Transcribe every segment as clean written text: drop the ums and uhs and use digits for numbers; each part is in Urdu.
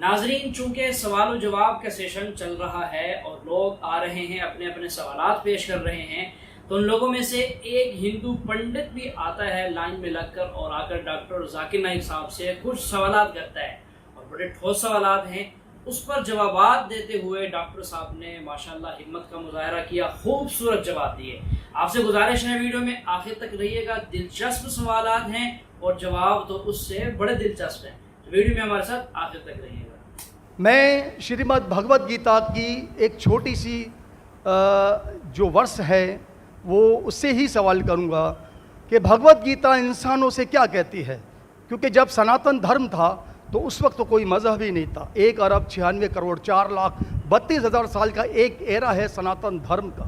ناظرین، چونکہ سوال و جواب کا سیشن چل رہا ہے اور لوگ آ رہے ہیں اپنے اپنے سوالات پیش کر رہے ہیں، تو ان لوگوں میں سے ایک ہندو پنڈت بھی آتا ہے لائن میں لگ کر اور آ کر ڈاکٹر ذاکر نائک صاحب سے کچھ سوالات کرتا ہے اور بڑے ٹھوس سوالات ہیں۔ اس پر جوابات دیتے ہوئے ڈاکٹر صاحب نے ماشاءاللہ ہمت کا مظاہرہ کیا، خوبصورت جواب دیے۔ آپ سے گزارش ہے ویڈیو میں آخر تک رہیے گا، دلچسپ سوالات ہیں اور جواب تو اس سے بڑے دلچسپ ہیں، تو ویڈیو میں ہمارے ساتھ آخر تک رہیے گا۔ میں شریمد بھگوت گیتا کی ایک چھوٹی سی جو ورس ہے وہ اس سے ہی سوال کروں گا کہ بھگوت گیتا انسانوں سے کیا کہتی ہے، کیونکہ جب سناتن دھرم تھا تو اس وقت تو کوئی مذہب ہی نہیں تھا۔ 1,96,04,32,000 سال کا ایک ایرا ہے سناتن دھرم کا،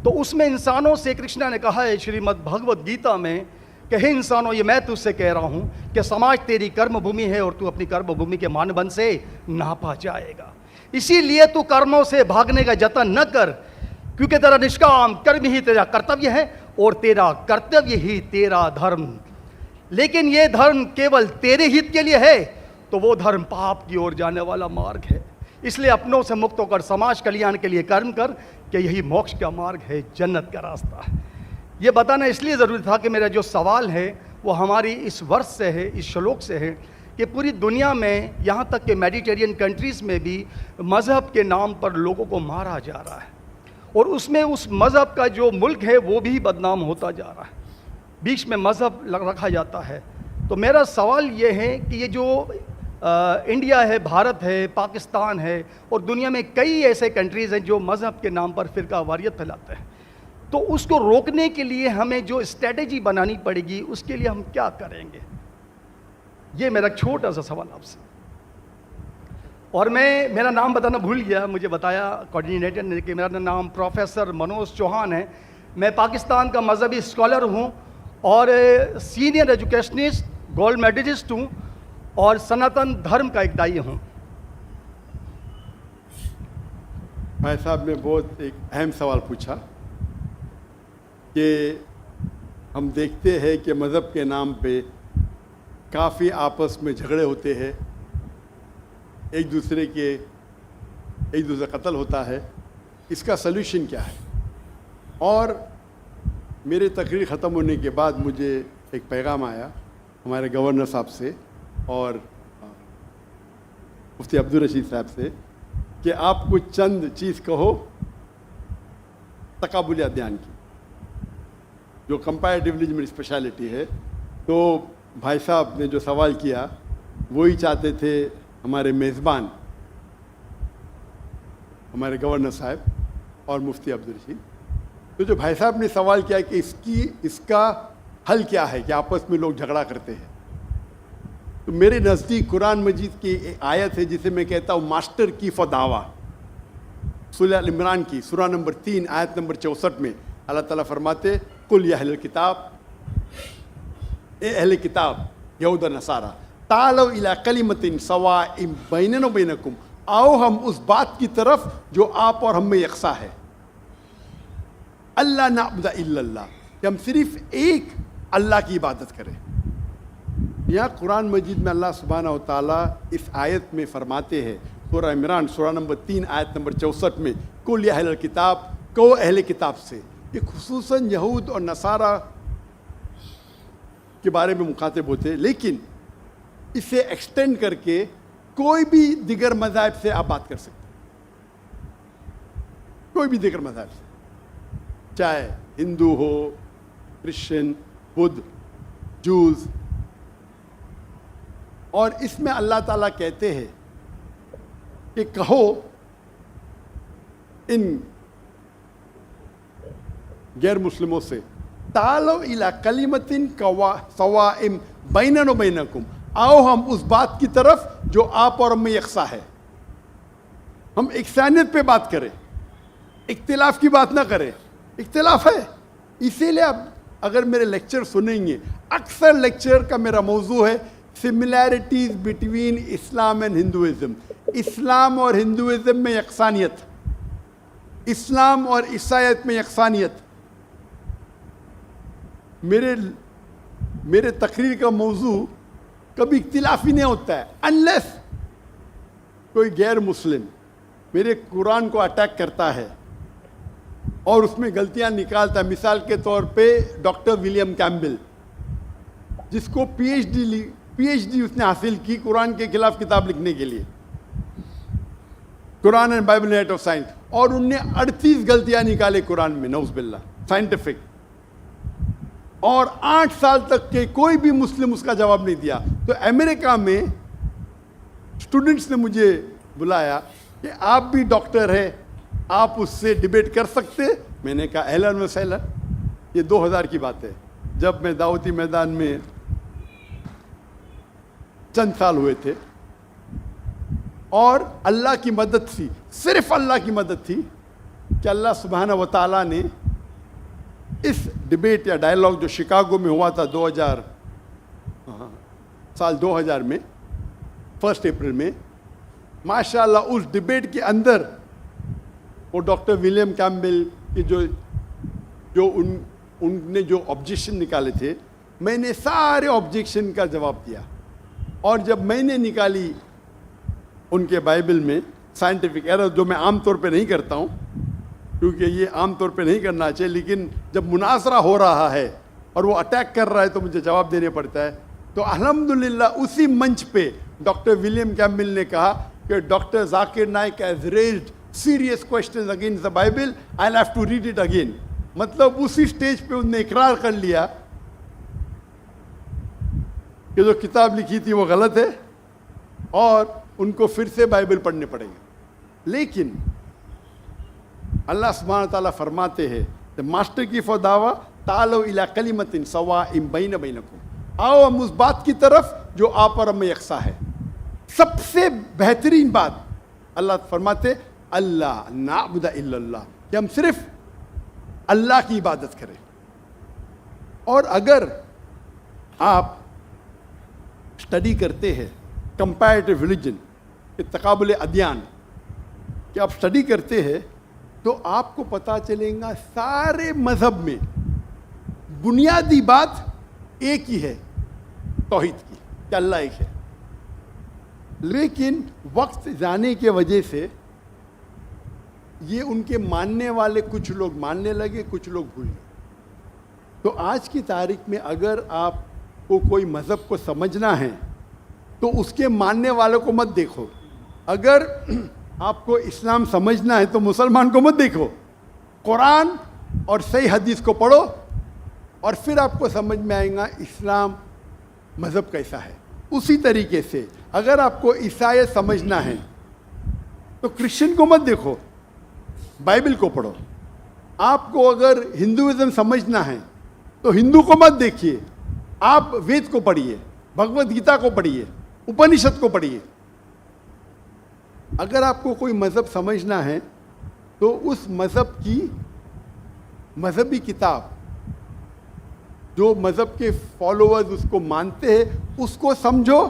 تو اس میں انسانوں سے کرشنا نے کہا ہے شریمد بھگوت گیتا میں کہ ہے انسانوں، یہ میں تجھ سے کہہ رہا ہوں کہ سماج تیری کرم بھومی ہے اور تو اپنی کرم بھومی کے مانبند سے ناپا جائے گا، اسی لیے تو کرموں سے بھاگنے کا جتن نہ کر، کیونکہ تیرا نشکام کرم ہی تیرا کرتویہ ہے اور تیرا کرتویہ ہی تیرا دھرم۔ لیکن یہ دھرم کیول تیرے ہت کے لیے ہے تو وہ دھرم پاپ کی اور جانے والا مارگ ہے، اس لیے اپنوں سے مکت ہو کر سماج کلیان کے لیے کرم کر کہ یہی موکش کا مارگ ہے، جنت کا راستہ ہے۔ یہ بتانا اس لیے ضروری تھا کہ میرا جو سوال ہے وہ ہماری اس ورس سے ہے، اس شلوک سے ہے کہ پوری دنیا میں یہاں تک کہ میڈیٹرین کنٹریز میں بھی مذہب کے نام پر لوگوں کو مارا جا رہا ہے اور اس میں اس مذہب کا جو ملک ہے وہ بھی بدنام ہوتا جا رہا ہے، بیچ میں مذہب رکھا جاتا ہے۔ تو میرا سوال یہ ہے کہ یہ جو انڈیا ہے، بھارت ہے، پاکستان ہے اور دنیا میں کئی ایسے کنٹریز ہیں جو مذہب کے نام پر فرقہ واریت پھیلاتے ہیں، تو اس کو روکنے کے لیے ہمیں جو اسٹریٹجی بنانی پڑے گی اس کے لیے ہم کیا کریں گے؟ یہ میرا چھوٹا سا سوال آپ سے۔ اور میرا نام بتانا بھول گیا، مجھے بتایا کوآرڈینیٹر نے کہ میرا نام پروفیسر منوج چوہان ہے۔ میں پاکستان کا مذہبی اسکالر ہوں اور سینئر ایجوکیشنسٹ، گولڈ میڈلسٹ ہوں اور سناتن دھرم کا ایک دائی ہوں۔ بھائی صاحب نے بہت ایک اہم سوال پوچھا کہ ہم دیکھتے ہیں کہ مذہب کے نام پہ کافی آپس میں جھگڑے ہوتے ہیں، ایک دوسرے قتل ہوتا ہے، اس کا سلوشن کیا ہے؟ اور میرے تقریر ختم ہونے کے بعد مجھے ایک پیغام آیا ہمارے گورنر صاحب سے اور مفتی عبدالرشید صاحب سے کہ آپ کچھ چند چیز کہو تقابل ادیان کی، جو کمپیریٹیولی میری اسپیشلٹی ہے۔ تو بھائی صاحب نے جو سوال کیا وہی چاہتے تھے ہمارے میزبان، ہمارے گورنر صاحب اور مفتی عبدالرشید۔ تو جو بھائی صاحب نے سوال کیا کہ اس کا حل کیا ہے کہ آپس میں لوگ جھگڑا کرتے ہیں، تو میرے نزدیک قرآن مجید کی ایک آیت ہے جسے میں کہتا ہوں ماسٹر کی فداوا، سورہ ال عمران کی سورہ نمبر 3 آیت نمبر 64 میں اللہ تعالیٰ فرماتے قل یا اہل الکتاب، اے اہل کتاب یہود و نصارہ، تعالوا الی کلمۃ سواء بیننا و بینکم، آؤ ہم اس بات کی طرف جو آپ اور ہم میں یکساں ہے، اللہ نعبد الا اللہ، کہ ہم صرف ایک اللہ کی عبادت کریں۔ یہاں قرآن مجید میں اللہ سبحانہ و تعالیٰ اس آیت میں فرماتے ہیں، سورہ عمران سورہ نمبر 3 آیت نمبر 64 میں قل یا اہل الکتاب، کہو اہل کتاب سے، یہ خصوصاً یہود اور نصارہ کے بارے میں مخاطب ہوتے ہیں، لیکن اسے ایکسٹینڈ کر کے کوئی بھی دیگر مذاہب سے آپ بات کر سکتے ہیں، کوئی بھی دیگر مذاہب سے، چاہے ہندو ہو، کرسچن، بدھ، جوز۔ اور اس میں اللہ تعالیٰ کہتے ہیں کہ کہو ان غیر مسلموں سے تعالوا الی کلمۃ سواء بیننا و بینکم، آؤ ہم اس بات کی طرف جو آپ اور ہم میں یکساں ہے، ہم یکسانیت پہ بات کریں، اختلاف کی بات نہ کریں۔ اختلاف ہے، اسی لیے اب اگر میرے لیکچر سنیں گے، اکثر لیکچر کا میرا موضوع ہے similarities between Islam and Hinduism, اسلام اور ہندوازم میں یکسانیت، اسلام اور عیسائیت میں یکسانیت۔ میرے تقریر کا موضوع کبھی اختلافی نہیں ہوتا ہے، انلیس کوئی غیر مسلم میرے قرآن کو اٹیک کرتا ہے اور اس میں غلطیاں نکالتا ہے، مثال کے طور پہ ڈاکٹر ولیم کیمبل جس کو پی ایچ ڈی اس نے حاصل کی قرآن کے خلاف کتاب لکھنے کے لیے، Quran and Bible net of science, اور ان نے 38 غلطیاں نکالے قرآن میں، نعوذ باللہ، سائنٹیفک، اور 8 سال تک کے کوئی بھی مسلم اس کا جواب نہیں دیا۔ تو امریکہ میں اسٹوڈنٹس نے مجھے بلایا کہ آپ بھی ڈاکٹر ہیں، آپ اس سے ڈیبیٹ کر سکتے؟ میں نے کہا اہلاً و سہلاً۔ یہ 2000 کی بات ہے، جب میں دعوتی میدان میں چند سال ہوئے تھے، اور اللہ کی مدد تھی، صرف اللہ کی مدد تھی کہ اللہ سبحانہ و تعالیٰ نے اس ڈیبیٹ یا ڈائلاگ جو شکاگو میں ہوا تھا 2000 میں 1 اپریل میں، ماشاءاللہ اس ڈیبیٹ کے اندر وہ ڈاکٹر ولیم کیمبل کی جو ان نے جو آبجیکشن نکالے تھے، میں نے سارے آبجیکشن کا جواب دیا، اور جب میں نے نکالی ان کے بائبل میں سائنٹیفک ایرر، جو میں عام طور پہ نہیں کرتا ہوں کیونکہ یہ عام طور پہ نہیں کرنا چاہیے، لیکن جب مناظرہ ہو رہا ہے اور وہ اٹیک کر رہا ہے تو مجھے جواب دینے پڑتا ہے، تو الحمدللہ اسی منچ پہ ڈاکٹر ولیم کیمبل نے کہا کہ doctor Zakir Naik has raised serious questions against the Bible, I'll have to read it again۔ مطلب اسی سٹیج پہ انہوں نے اقرار کر لیا کہ جو کتاب لکھی تھی وہ غلط ہے اور ان کو پھر سے بائبل پڑھنے پڑے گا۔ لیکن اللہ سبحانہ تعالیٰ فرماتے ہیں ماسٹر کی فداوا تعالوا الی کلمۃ سواء بین بینکم، آؤ ہم اس بات کی طرف جو آپ اور ہم میں یکساں ہے۔ سب سے بہترین بات اللہ فرماتے اللہ نعبد الا اللہ، کہ ہم صرف اللہ کی عبادت کریں۔ اور اگر آپ اسٹڈی کرتے ہیں کمپیریٹیو ریلیجن، تقابل ادیان، کہ آپ اسٹڈی کرتے ہیں تو آپ کو پتہ چلے گا سارے مذہب میں بنیادی بات ایک ہی ہے، توحید کی، کہ اللہ ایک ہے۔ لیکن وقت جانے کی وجہ سے یہ ان کے ماننے والے کچھ لوگ ماننے لگے، کچھ لوگ بھول گئے۔ تو آج کی تاریخ میں اگر آپ کو کوئی مذہب کو سمجھنا ہے تو اس کے ماننے والوں کو مت دیکھو، اگر آپ کو اسلام سمجھنا ہے تو مسلمان کو مت دیکھو، قرآن اور صحیح حدیث کو پڑھو، اور پھر آپ کو سمجھ میں آئے گا اسلام مذہب کیسا ہے۔ اسی طریقے سے اگر آپ کو عیسائیت سمجھنا ہے تو کرسچن کو مت دیکھو، بائبل کو پڑھو۔ آپ کو اگر ہندوازم سمجھنا ہے تو ہندو کو مت دیکھیے، آپ وید کو پڑھیے، بھگوت گیتا کو پڑھیے، اپنشد کو پڑھیے۔ اگر آپ کو کوئی مذہب سمجھنا ہے تو اس مذہب کی مذہبی کتاب، جو مذہب کے فالوورز اس کو مانتے ہیں، اس کو سمجھو،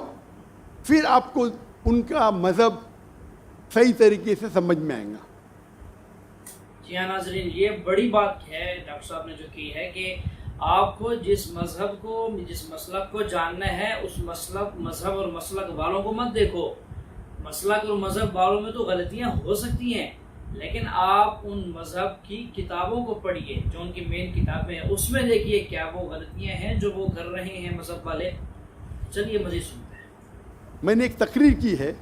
پھر آپ کو ان کا مذہب صحیح طریقے سے سمجھ میں آئے گا۔ جی ہاں ناظرین، یہ بڑی بات ہے ڈاکٹر صاحب نے جو کی ہے کہ آپ کو جس مذہب کو، جس مسلک کو جاننا ہے، اس مذہب اور مسلک والوں کو مت دیکھو۔ مسلک اور مذہب والوں میں تو غلطیاں ہو سکتی ہیں، لیکن آپ ان مذہب کی کتابوں کو پڑھیے، جو ان کی مین کتابیں ہیں، اس میں دیکھیے کیا وہ غلطیاں ہیں جو وہ کر رہے ہیں مذہب والے۔ چلیے مزید سنتے ہیں۔ میں نے ایک تقریر کی ہے،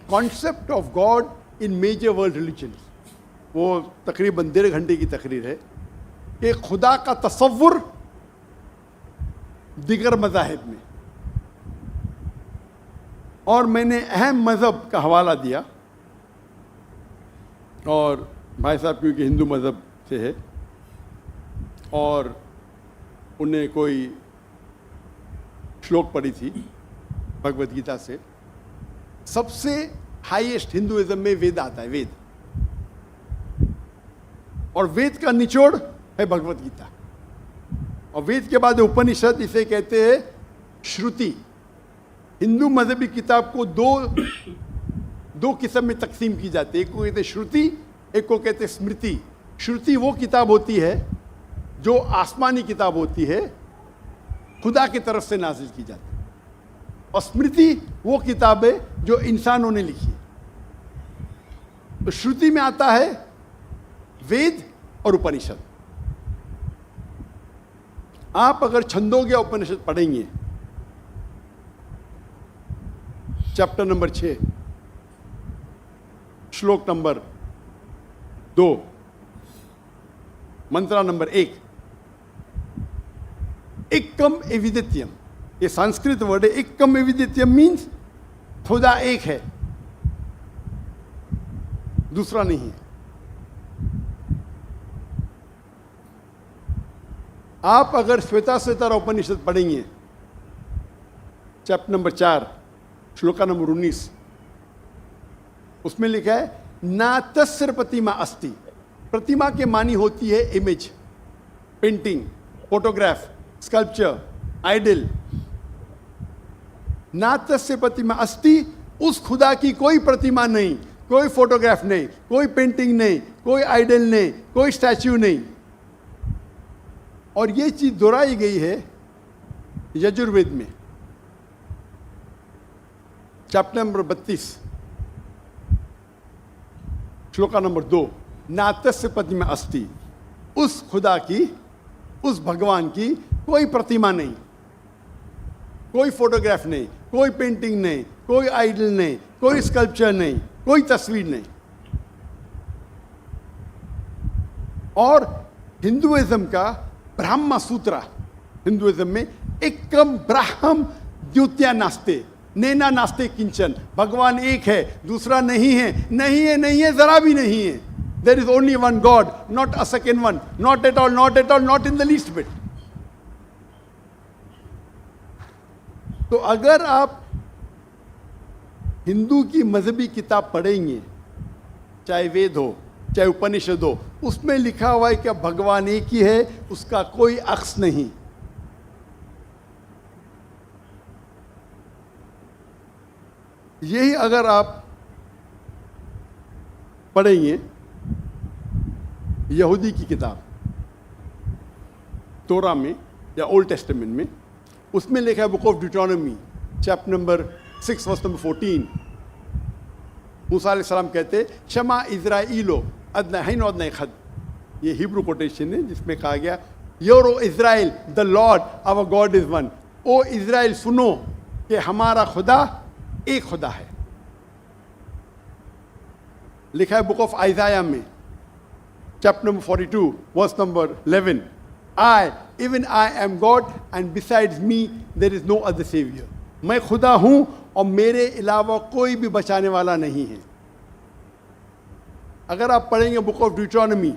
concept of God in major world religions, وہ تقریباً 1.5 گھنٹے کی تقریر ہے کہ خدا کا تصور دیگر مذاہب میں، اور میں نے اہم مذہب کا حوالہ دیا، اور بھائی صاحب کیونکہ ہندو مذہب سے ہے اور انہیں کوئی شلوک پڑھی تھی بھگوت گیتا سے، سب سے ہائیسٹ ہندوازم میں وید آتا ہے، وید، اور وید کا نچوڑ ہے بھگوت گیتا، اور وید کے بعد اپنشد، اسے کہتے ہیں شروتی۔ ہندو مذہبی کتاب کو دو قسم میں تقسیم کی جاتی ہے، ایک کو کہتے ہیں شروتی، ایک کو کہتے ہیں اسمرتی۔ شروتی وہ کتاب ہوتی ہے جو آسمانی کتاب ہوتی ہے، خدا کی طرف سے نازل کی جاتی ہے، اور اسمرتی وہ کتاب ہے جو انسانوں نے لکھی. تو شروتی میں آتا ہے وید اور اپنشد. آپ اگر چھندوگیہ اپنشد پڑھیں گے چیپٹر نمبر 6 شلوک نمبر 2 منترا نمبر 1 ایکم ایویدتیم، یہ سنسکرت ورڈ ہے. ایکم ایویدتیم مینس خدا ایک ہے، دوسرا نہیں ہے. آپ اگر شویتا سوتر اپنشد پڑھیں گے چیپٹر نمبر 4 شلوکا نمبر 19، اس میں لکھا ہے ناتسر پرتیما استی. پرتیما کے معنی ہوتی ہے image, painting, photograph, sculpture, idol. ناتسر پرتیما استی، اس خدا کی کوئی پرتیما نہیں، کوئی فوٹوگراف نہیں، کوئی پینٹنگ نہیں، کوئی آئیڈل نہیں، کوئی اسٹیچو نہیں. اور یہ چیز دہرائی گئی ہے یجروید میں چیپٹر نمبر 32 شلوکا نمبر 2. ناتسیہ پرتیما استی، اس خدا کی، اس بھگوان کی کوئی پرتیما نہیں، کوئی فوٹوگراف نہیں، کوئی پینٹنگ نہیں، کوئی آئیڈل نہیں، کوئی اسکلپچر نہیں، کوئی تصویر نہیں. اور ہندوازم کا برہما سوترا، ہندوازم میں ایکم براہم دیوتیا ناستے، نینا ناستے کنچن. بھگوان ایک ہے، دوسرا نہیں ہے، نہیں ہے، نہیں ہے، ذرا بھی نہیں ہے. There is only one God, not a second one, not at all, not at all, not in the least bit. تو اگر آپ ہندو کی مذہبی کتاب پڑھیں گے، چاہے وید ہو چاہے اپنشد ہو، اس میں لکھا ہوا ہے کہ بھگوان ایک ہی ہے، اس کا کوئی عکس نہیں. یہی اگر آپ پڑھیں گے یہودی کی کتاب تورا میں یا اولڈ ٹیسٹمنٹ میں، اس میں لکھا ہے book of Deuteronomy chapter number 6 verse number 14. موسیٰ علیہ السلام کہتے شما اسرائیلو ادنہین ادنہ خد. یہ ہیبرو کوٹیشن ہے جس میں کہا گیا یورو Israel the Lord our God is one. O Israel سنو کہ ہمارا خدا ایک خدا ہے. لکھا ہے بک آف آئزایہ میں chapter number 42 verse number 11 even I am God and besides me there is no other savior. میں خدا ہوں اور میرے علاوہ کوئی بھی بچانے والا نہیں ہے. اگر آپ پڑھیں گے book of Deuteronomy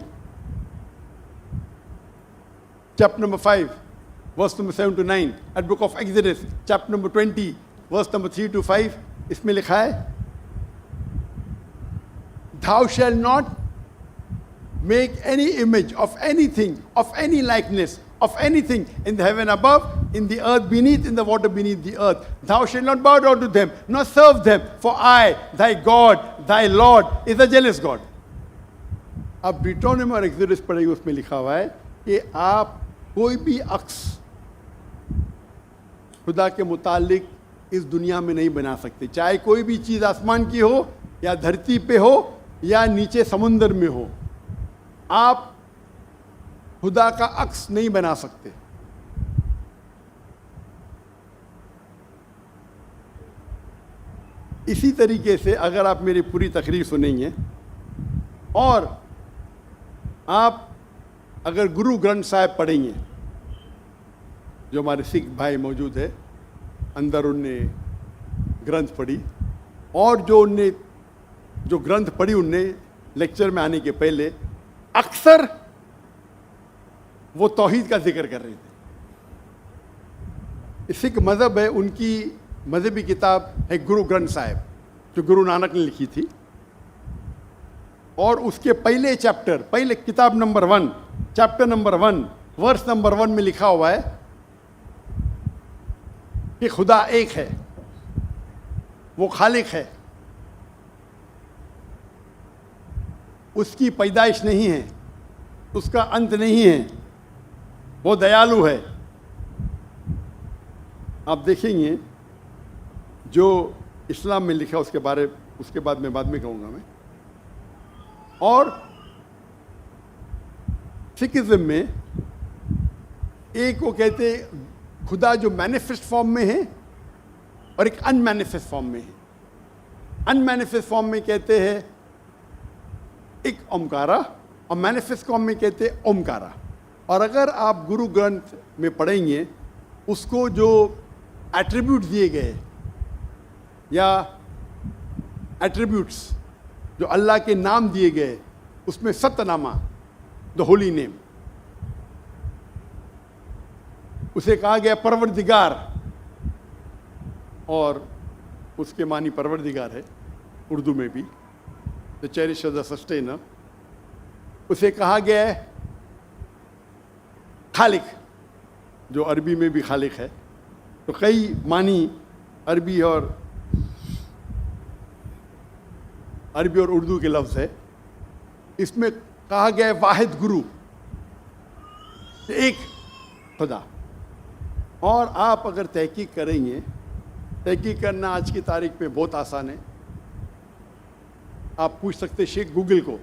chapter number 5 verse number 7 to 9 at book of Exodus chapter number 20 verse number 3 to 5، اس میں لکھا ہے thou shall not make any image of anything, of any likeness, of anything in the heaven above, in the earth beneath, in the water beneath the earth. Thou shalt not bow down to them, nor serve them, for I, thy God, thy Lord, is a jealous God. اب ڈیوٹرانومی اور ایکسوڈس پڑھیں گے، اس میں لکھا ہوا ہے کہ آپ کوئی بھی عکس خدا کے متعلق اس دنیا میں نہیں بنا سکتے، چاہے کوئی بھی چیز آسمان کی ہو یا دھرتی پہ ہو یا نیچے سمندر میں ہو. آپ خدا کا عکس نہیں بنا سکتے. اسی طریقے سے اگر آپ میری پوری تقریر سنیں گے اور آپ اگر گرو گرنتھ صاحب پڑھیں گے، جو ہمارے سکھ بھائی موجود ہے اندر، ان نے گرنتھ پڑھی، اور جو گرنتھ پڑھی ان نے لیکچر میں آنے کے پہلے اکثر وہ توحید کا ذکر کر رہے تھے. سکھ مذہب ہے، ان کی مذہبی کتاب ہے گرو گرنتھ صاحب جو گرو نانک نے لکھی تھی، اور اس کے پہلے کتاب number 1 chapter number 1 verse number 1 میں لکھا ہوا ہے کہ خدا ایک ہے، وہ خالق ہے، اس کی پیدائش نہیں ہے، اس کا انت نہیں ہے، وہ دیالو ہے. آپ دیکھیں گے جو اسلام میں لکھا اس کے بعد میں کہوں گا میں. اور سکھزم میں ایک وہ کہتے خدا جو مینیفیسٹ فارم میں ہے اور ایک ان مینیفیسٹ فارم میں ہے. ان مینیفیسٹ فارم میں کہتے ہیں ایک اومکارا اور مینیفیسٹ فارم میں کہتے ہیں اومکارا. اور اگر آپ گرو گرنتھ میں پڑھیں گے اس کو جو ایٹریبیوٹ دیے گئے یا ایٹریبیوٹس جو اللہ کے نام دیے گئے اس میں ست نامہ دا ہولی نیم اسے کہا گیا پروردگار اور اس کے معنی پروردگار ہے اردو میں بھی دا چیریشر دا سسٹینر. اسے کہا گیا ہے خالق جو عربی میں بھی خالق ہے. تو کئی معنی عربی اور اردو کے لفظ ہے. اس میں کہا گیا ہے واحد گرو ایک خدا. اور آپ اگر تحقیق کریں گے تحقیق کرنا آج کی تاریخ میں بہت آسان ہے. آپ پوچھ سکتے شیخ گوگل کو.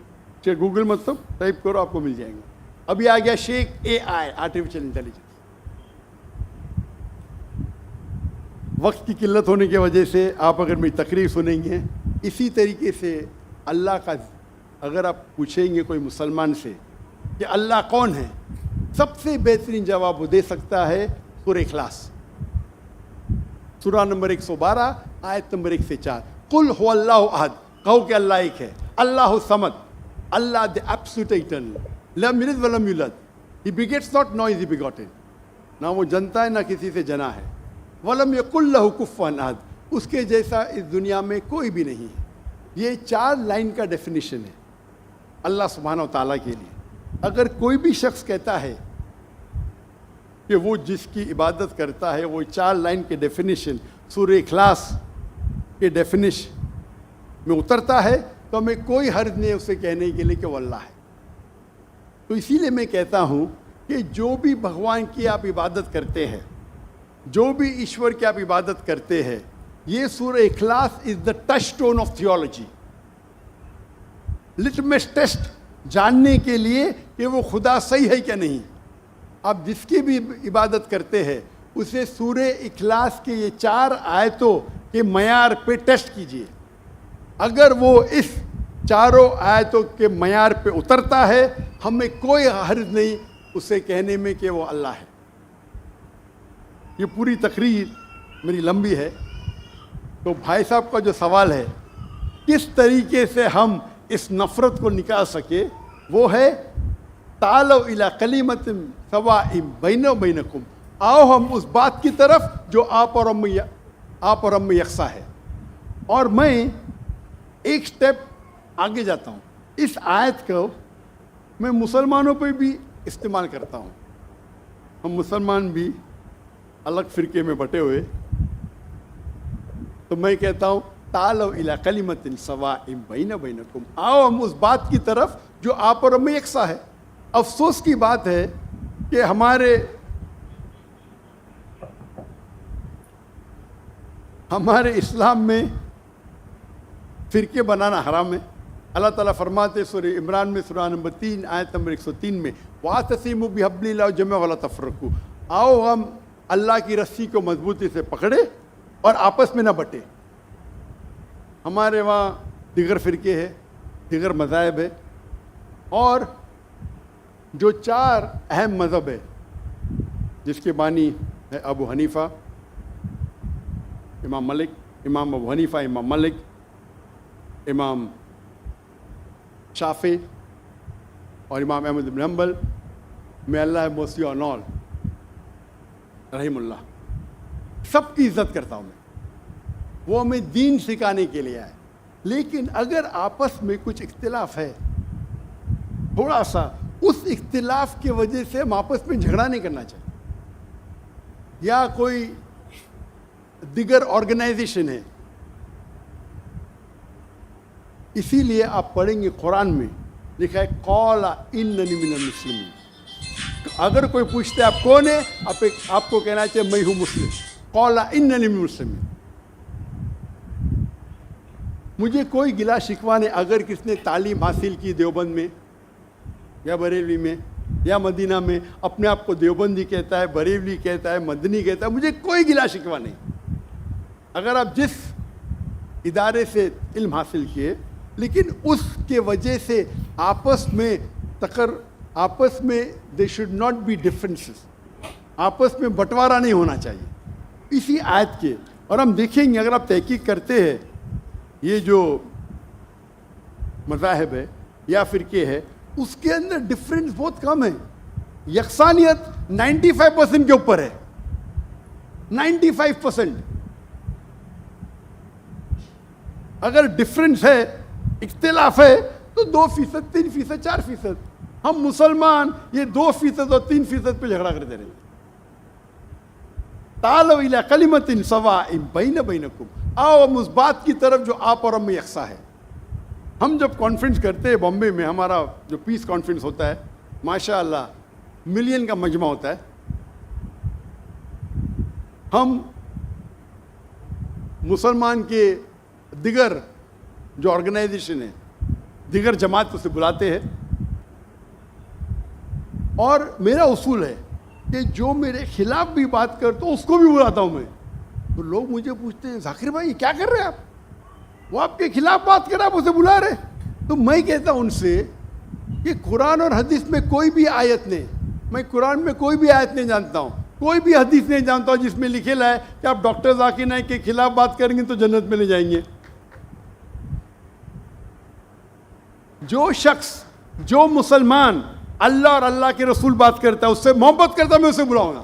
شیخ گوگل مطلب ٹائپ کرو آپ کو مل جائیں گے. ابھی آ گیا شیخ اے آئی آرٹیفیشل انٹیلیجنس. وقت کی قلت ہونے کی وجہ سے آپ اگر میری تقریر سنیں گے اسی طریقے سے اللہ کا اگر آپ پوچھیں گے کوئی مسلمان سے کہ اللہ کون ہے سب سے بہترین جواب وہ دے سکتا ہے سورہ اخلاص سورہ نمبر 112 آیت نمبر 1 سے 4. قل هو اللہ احد کہو کہ اللہ ایک ہے. اللہ الصمد اللہ the absolute eternal لم یلد ولم یولد he begets not nor is he begotten نہ وہ جنتا ہے نہ کسی سے جنا ہے. ولم یکن لہ کفوا احد اس کے جیسا اس دنیا میں کوئی بھی نہیں ہے. یہ 4 لائن کا ڈیفینیشن ہے اللہ سبحانہ و تعالیٰ کے لیے. اگر کوئی بھی شخص کہتا ہے کہ وہ جس کی عبادت کرتا ہے وہ 4 لائن کے ڈیفینیشن سورہ اخلاص کے ڈیفینیشن میں اترتا ہے تو ہمیں کوئی حرج نہیں اسے کہنے کے لیے کہ وہ اللہ ہے. تو اسی لیے میں کہتا ہوں کہ جو بھی بھگوان کی آپ عبادت کرتے ہیں جو بھی ایشور کی آپ عبادت کرتے ہیں یہ سورہ اخلاص is the touchstone of theology. Litmus test جاننے کے لیے کہ وہ خدا صحیح ہے کیا نہیں. آپ جس کی بھی عبادت کرتے ہیں اسے سورہ اخلاص کے یہ 4 آیتوں کے معیار پہ ٹیسٹ کیجئے. اگر وہ اس 4 آیتوں کے معیار پہ اترتا ہے ہمیں کوئی حرج نہیں اسے کہنے میں کہ وہ اللہ ہے. یہ پوری تقریر میری لمبی ہے تو بھائی صاحب کا جو سوال ہے کس طریقے سے ہم اس نفرت کو نکال سکے وہ ہے تعالوا الی کلمۃ سواء بیننا و بینکم آؤ ہم اس بات کی طرف جو آپ اور ہم میں یکساں ہے. اور میں ایک سٹیپ آگے جاتا ہوں. اس آیت کو میں مسلمانوں پہ بھی استعمال کرتا ہوں. ہم مسلمان بھی الگ فرقے میں بٹے ہوئے تو میں کہتا ہوں تعالوا الی کلمۃ سواء بیننا و بینکم آؤ ہم اس بات کی طرف جو آپ اور ہم میں یکساں ہے. افسوس کی بات ہے کہ ہمارے اسلام میں فرقے بنانا حرام ہے. اللہ تعالیٰ فرماتے سورہ عمران میں سورہ نمبر 3 آیت نمبر 103 میں وَاعْتَصِمُوا بِحَبْلِ اللَّهِ جَمِيعًا وَلَا تَفَرَّقُوا آؤ ہم اللہ کی رسی کو مضبوطی سے پکڑے اور آپس میں نہ بٹے. ہمارے وہاں دیگر فرقے ہیں دیگر مذاہب ہے اور جو 4 اہم مذہب ہے جس کے بانی ہے ابو حنیفہ امام مالک امام ابو حنیفہ امام مالک امام شافعی اور امام احمد بن حنبل میں اللہ موسی اور نول رحم اللہ سب کی عزت کرتا ہوں میں. وہ ہمیں دین سکھانے کے لیے آئے. لیکن اگر آپس میں کچھ اختلاف ہے تھوڑا سا اس اختلاف کی وجہ سے ہم آپس میں جھگڑا نہیں کرنا چاہیے. یا کوئی دیگر آرگنائزیشن ہے اسی لیے آپ پڑھیں گے قرآن میں لکھا ہے قال اننی من المسلمین. اگر کوئی پوچھتے آپ کون ہے آپ کو کہنا چاہیے میں ہوں مسلم. قال اننی من المسلمین. مجھے کوئی گلا شکوہ نہیں اگر کس نے تعلیم حاصل کی دیوبند میں یا بریلوی میں یا مدینہ میں، اپنے آپ کو دیوبندی کہتا ہے، بریلوی کہتا ہے، مدنی کہتا ہے، مجھے کوئی گلا شکوہ نہیں اگر آپ جس ادارے سے علم حاصل کیے، لیکن اس کے وجہ سے آپس میں they should not be differences, آپس میں بٹوارا نہیں ہونا چاہیے اسی آیت کے. اور ہم دیکھیں گے اگر آپ تحقیق کرتے ہیں یہ جو مذاہب ہے یا فرقے ہے اس کے اندر ڈفرینس بہت کم ہے. یکسانیت 95% کے اوپر ہے، 95%. اگر ڈفرینس ہے، اختلاف ہے تو 2%، 3%، 4%. ہم مسلمان یہ 2% اور 3% پہ جھگڑا کرتے رہے. تعالوا الی کلمۃ سواء بین بینکم، آؤ ہم اس بات کی طرف جو آپ اور ہم میں یکساں ہے. ہم جب کانفرنس کرتے ہیں بامبے میں، ہمارا جو پیس کانفرنس ہوتا ہے ماشاء اللہ ملین کا مجمع ہوتا ہے، ہم مسلمان کے دیگر جو آرگنائزیشن ہیں، دیگر جماعت سے بلاتے ہیں، اور میرا اصول ہے کہ جو میرے خلاف بھی بات کرتا ہوں اس کو بھی بلاتا ہوں میں. تو لوگ مجھے پوچھتے ہیں ذاکر بھائی کیا کر رہے ہیں آپ، وہ آپ کے خلاف بات کر رہے ہیں، آپ اسے بلا رہے. تو میں کہتا ہوں ان سے کہ قرآن اور حدیث میں کوئی بھی آیت نہیں، میں قرآن میں کوئی بھی آیت نہیں جانتا ہوں، کوئی بھی حدیث نہیں جانتا ہوں جس میں لکھے ہے کہ آپ ڈاکٹر ذاکر نائک کے خلاف بات کریں گے تو جنت میں لے جائیں گے. جو شخص، جو مسلمان اللہ اور اللہ کے رسول بات کرتا ہے، اس سے محبت کرتا ہے، میں اسے بلاؤں گا.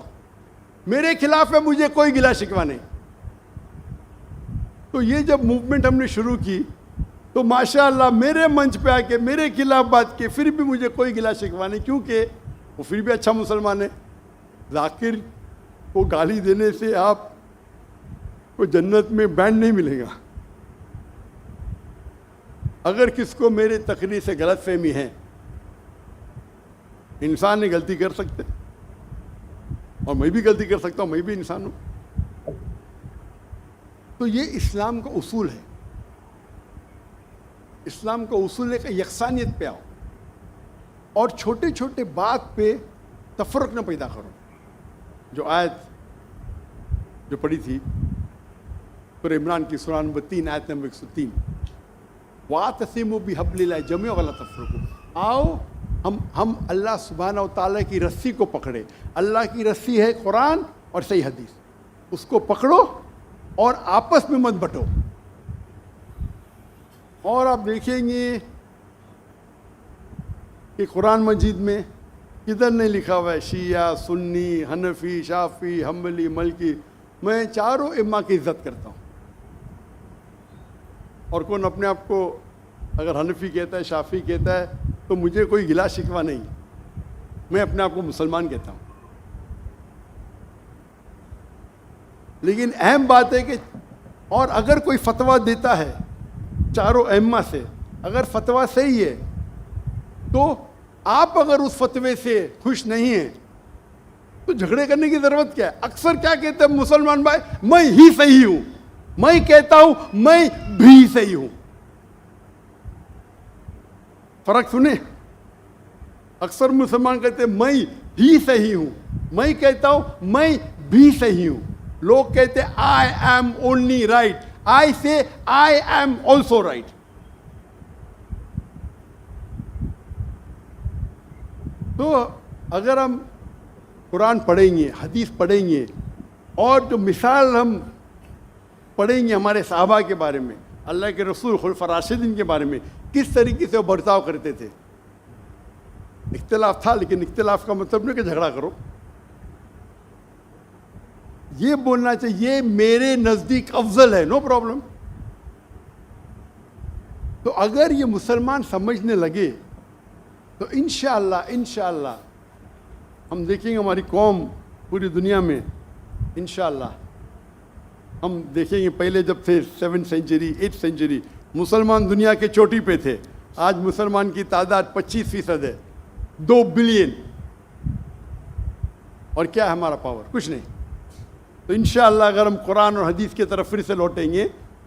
میرے خلاف ہے، مجھے کوئی گلا شکوہ نہیں. تو یہ جب موومنٹ ہم نے شروع کی تو ماشاءاللہ میرے منچ پہ آ کے میرے خلاف بات کی، پھر بھی مجھے کوئی گلا شکوہ نہیں، کیونکہ وہ پھر بھی اچھا مسلمان ہے. ذاکر کو گالی دینے سے آپ کو جنت میں بینڈ نہیں ملے گا. اگر کس کو میرے تقریر سے غلط فہمی ہے، انسان نے غلطی کر سکتے اور میں بھی غلطی کر سکتا ہوں، میں بھی انسان ہوں. تو یہ اسلام کا اصول ہے. اسلام کا اصول ہے کہ یکسانیت پہ آؤ اور چھوٹے چھوٹے بات پہ تفرق نہ پیدا کرو. جو آیت جو پڑھی تھی سورہ عمران کی سورہ نمبر 3 آیت نمبر 103، وَاعْتَصِمُوا بِحَبْلِ اللَّهِ جَمِيعًا وَلَا تَفَرَّقُوا. آؤ ہم اللہ سبحانہ و تعالیٰ کی رسی کو پکڑے. اللہ کی رسی ہے قرآن اور صحیح حدیث، اس کو پکڑو اور آپس میں مت بٹو. اور آپ دیکھیں گے کہ قرآن مجید میں کدھر نہیں لکھا ہوا ہے شیعہ، سنی، حنفی، شافعی، حنبلی، مالکی. میں چاروں ائمہ کی عزت کرتا ہوں. اور کون اپنے آپ کو اگر حنفی کہتا ہے، شافعی کہتا ہے تو مجھے کوئی گلا شکوہ نہیں، میں اپنے آپ کو مسلمان کہتا ہوں. لیکن اہم بات ہے کہ اور اگر کوئی فتویٰ دیتا ہے چاروں ائمہ سے، اگر فتویٰ صحیح ہے تو آپ اگر اس فتوے سے خوش نہیں ہیں تو جھگڑے کرنے کی ضرورت کیا ہے. اکثر کیا کہتے ہیں مسلمان بھائی، میں ہی صحیح ہوں، میں کہتا ہوں میں بھی صحیح ہوں. فرق سنیں، اکثر مسلمان کہتے ہیں میں ہی صحیح ہوں، میں کہتا ہوں میں بھی صحیح ہوں. لوگ کہتے ہیں آئی ایم اونلی رائٹ، آئی سے آئی ایم آلسو رائٹ. تو اگر ہم قرآن پڑھیں گے، حدیث پڑھیں گے، اور جو مثال ہم پڑھیں گے ہمارے صحابہ کے بارے میں، اللہ کے رسول خلفاء راشدین کے بارے میں، کس طریقے سے وہ برتاؤ کرتے تھے. اختلاف تھا لیکن اختلاف کا مطلب نہیں کہ جھگڑا کرو. یہ بولنا چاہیے یہ میرے نزدیک افضل ہے، نو پرابلم. تو اگر یہ مسلمان سمجھنے لگے تو انشاءاللہ ہم دیکھیں گے ہماری قوم پوری دنیا میں انشاءاللہ ہم دیکھیں گے. پہلے جب تھے 7th سینچری 8th سینچری مسلمان دنیا کے چوٹی پہ تھے، آج مسلمان کی تعداد 25% ہے، 2 بلین. اور کیا ہے ہمارا پاور؟ کچھ نہیں. تو انشاءاللہ اگر ہم قرآن اور حدیث کی طرف پھر سے لوٹیں گے